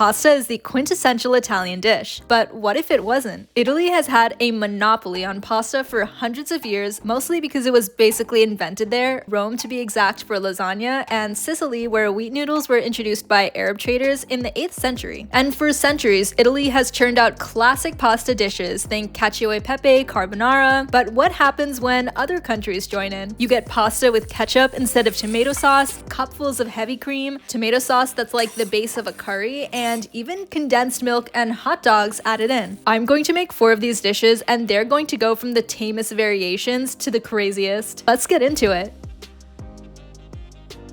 pasta is the quintessential Italian dish. But what if it wasn't? Italy has had a monopoly on pasta for hundreds of years, mostly because it was basically invented there, Rome to be exact for lasagna, and Sicily where wheat noodles were introduced by Arab traders in the 8th century. And for centuries, Italy has churned out classic pasta dishes, think cacio e pepe, carbonara. But what happens when other countries join in? You get pasta with ketchup instead of tomato sauce, cupfuls of heavy cream, tomato sauce that's like the base of a curry, and even condensed milk and hot dogs added in. I'm going to make 4 of these dishes, and they're going to go from the tamest variations to the craziest. Let's get into it.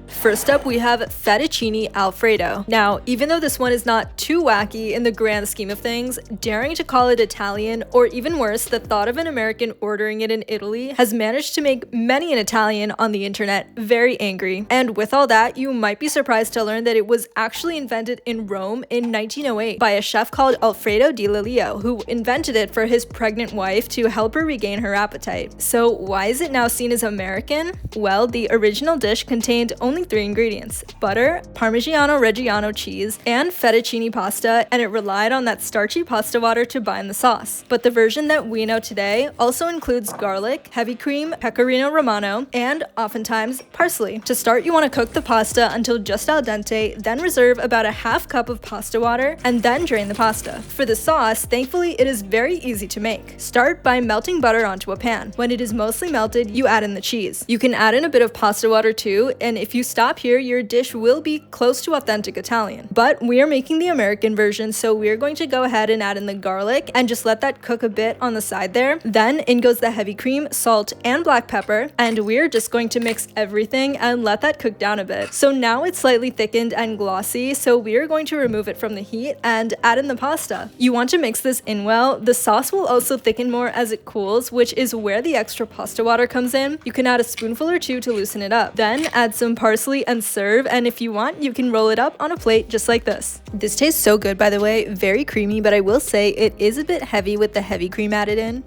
First up, we have Fettuccini Alfredo. Now, even though this one is not too wacky in the grand scheme of things, daring to call it Italian, or even worse, the thought of an American ordering it in Italy has managed to make many an Italian on the internet very angry. And with all that, you might be surprised to learn that it was actually invented in Rome in 1908 by a chef called Alfredo di Lelio, who invented it for his pregnant wife to help her regain her appetite. So why is it now seen as American? Well, the original dish contained only 3 ingredients: butter, Parmigiano Reggiano cheese, and fettuccine pasta, and it relied on that starchy pasta water to bind the sauce. But the version that we know today also includes garlic, heavy cream, pecorino romano, and oftentimes parsley. To start, you want to cook the pasta until just al dente, then reserve about a half cup of pasta water, and then drain the pasta. For the sauce, thankfully it is very easy to make. Start by melting butter onto a pan. When it is mostly melted, you add in the cheese. You can add in a bit of pasta water too, and if you stop here, your dish will be close to authentic Italian. But we are making the American version, so we're going to go ahead and add in the garlic and just let that cook a bit on the side there. Then in goes the heavy cream, salt, and black pepper, and we're just going to mix everything and let that cook down a bit. So now it's slightly thickened and glossy, so we're going to remove it from the heat and add in the pasta. You want to mix this in well. The sauce will also thicken more as it cools, which is where the extra pasta water comes in. You can add a spoonful or 2 to loosen it up. Then add some parsley and serve, and if you want, you can roll it up on a plate just like this. This tastes so good, by the way, very creamy, but I will say it is a bit heavy with the heavy cream added in.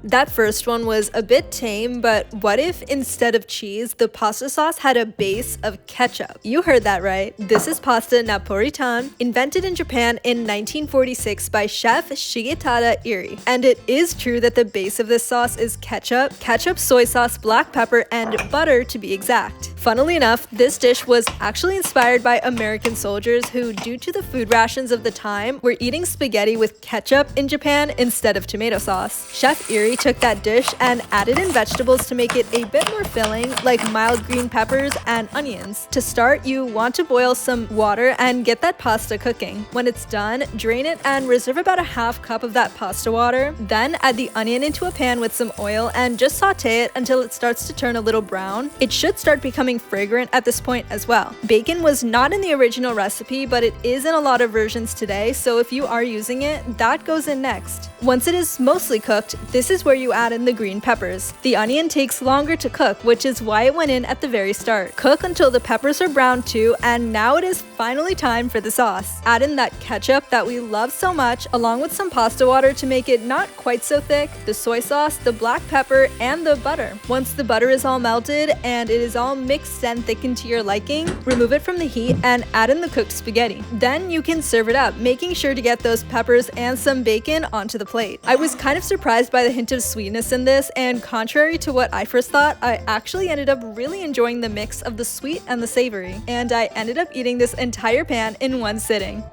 That first one was a bit tame, but what if instead of cheese, the pasta sauce had a base of ketchup? You heard that right. This is pasta Napolitan, invented in Japan in 1946 by chef Shigetada Iri. And it is true that the base of this sauce is ketchup, soy sauce, black pepper, and butter to be exact. Funnily enough, this dish was actually inspired by American soldiers who, due to the food rations of the time, were eating spaghetti with ketchup in Japan instead of tomato sauce. Chef Iri took that dish and added in vegetables to make it a bit more filling, like mild green peppers and onions. To start, you want to boil some water and get that pasta cooking. When it's done, drain it and reserve about a half cup of that pasta water. Then add the onion into a pan with some oil and just saute it until it starts to turn a little brown. It should start becoming fragrant at this point as well. Bacon was not in the original recipe, but it is in a lot of versions today, so if you are using it, that goes in next. Once it is mostly cooked, this is where you add in the green peppers. The onion takes longer to cook, which is why it went in at the very start. Cook until the peppers are brown too, and now it is finally time for the sauce. Add in that ketchup that we love so much, along with some pasta water to make it not quite so thick, the soy sauce, the black pepper, and the butter. Once the butter is all melted and it is all mixed and thickened to your liking, remove it from the heat and add in the cooked spaghetti. Then you can serve it up, making sure to get those peppers and some bacon onto the plate. I was kind of surprised by the hint of sweetness in this, and contrary to what I first thought, I actually ended up really enjoying the mix of the sweet and the savory, and I ended up eating this entire pan in one sitting.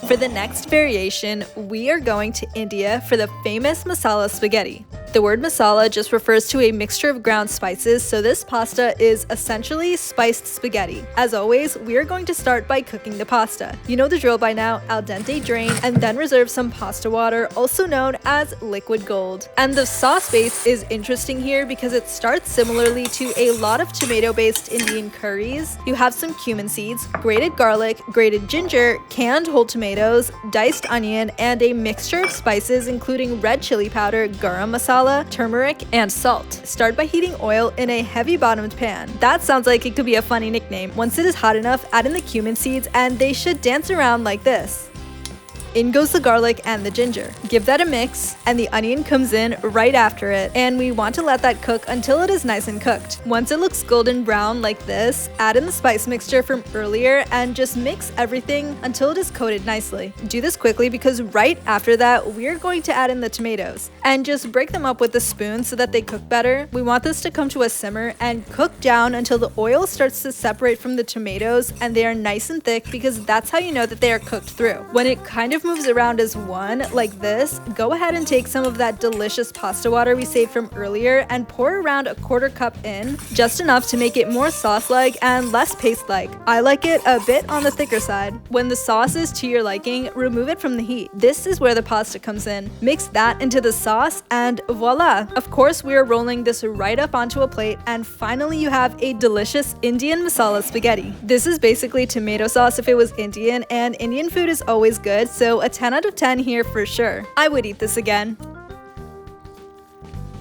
For the next variation, we are going to India for the famous Masala Spaghetti. The word masala just refers to a mixture of ground spices, so this pasta is essentially spiced spaghetti. As always, we are going to start by cooking the pasta. You know the drill by now: al dente, drain, and then reserve some pasta water, also known as liquid gold. And the sauce base is interesting here because it starts similarly to a lot of tomato-based Indian curries. You have some cumin seeds, grated garlic, grated ginger, canned whole tomatoes, diced onion, and a mixture of spices including red chili powder, garam masala, turmeric, and salt. Start by heating oil in a heavy bottomed pan. That sounds like it could be a funny nickname. Once it is hot enough, add in the cumin seeds and they should dance around like this. In goes the garlic and the ginger. Give that a mix, and the onion comes in right after it, and we want to let that cook until it is nice and cooked. Once it looks golden brown like this, add in the spice mixture from earlier and just mix everything until it is coated nicely. Do this quickly because right after that, we're going to add in the tomatoes and just break them up with a spoon so that they cook better. We want this to come to a simmer and cook down until the oil starts to separate from the tomatoes and they are nice and thick, because that's how you know that they are cooked through. When it kind of moves around as one like this, go ahead and take some of that delicious pasta water we saved from earlier and pour around a 1/4 cup in, just enough to make it more sauce-like and less paste-like. I like it a bit on the thicker side. When the sauce is to your liking, remove it from the heat. This is where the pasta comes in. Mix that into the sauce and voila! Of course, we are rolling this right up onto a plate, and finally you have a delicious Indian masala spaghetti. This is basically tomato sauce if it was Indian, and Indian food is always good, so a 10 out of 10 here for sure. I would eat this again.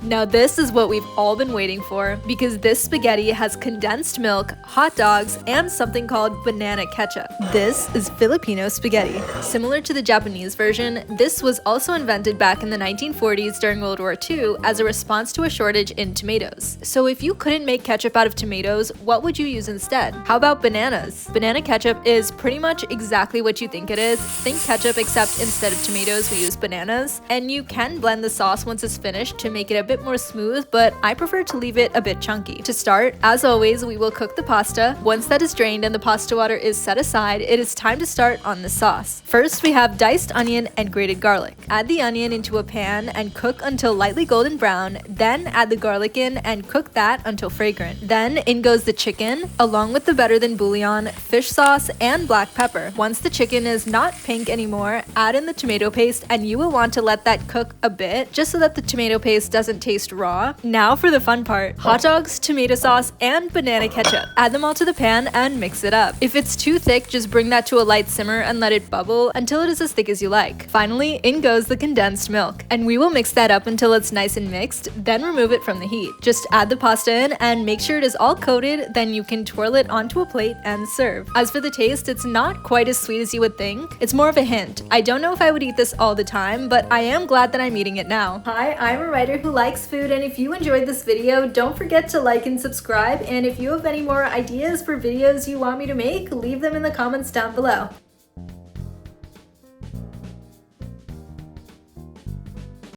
Now this is what we've all been waiting for, because this spaghetti has condensed milk, hot dogs, and something called banana ketchup. This is Filipino spaghetti. Similar to the Japanese version, this was also invented back in the 1940s during World War II as a response to a shortage in tomatoes. So if you couldn't make ketchup out of tomatoes, what would you use instead? How about bananas? Banana ketchup is pretty much exactly what you think it is. Think ketchup, except instead of tomatoes we use bananas, and you can blend the sauce once it's finished to make it a bit more smooth, but I prefer to leave it a bit chunky. To start, as always, we will cook the pasta. Once that is drained and the pasta water is set aside, it is time to start on the sauce. First, we have diced onion and grated garlic. Add the onion into a pan and cook until lightly golden brown, then add the garlic in and cook that until fragrant. Then in goes the chicken, along with the better than bouillon, fish sauce, and black pepper. Once the chicken is not pink anymore, add in the tomato paste, and you will want to let that cook a bit, just so that the tomato paste doesn't taste raw. Now for the fun part: hot dogs, tomato sauce, and banana ketchup. Add them all to the pan and mix it up. If it's too thick, just bring that to a light simmer and let it bubble until it is as thick as you like. Finally, in goes the condensed milk, and we will mix that up until it's nice and mixed, then remove it from the heat. Just add the pasta in and make sure it is all coated, then you can twirl it onto a plate and serve. As for the taste, it's not quite as sweet as you would think. It's more of a hint. I don't know if I would eat this all the time, but I am glad that I'm eating it now. Hi, I'm a writer who likes food, and if you enjoyed this video, don't forget to like and subscribe, and if you have any more ideas for videos you want me to make, leave them in the comments down below.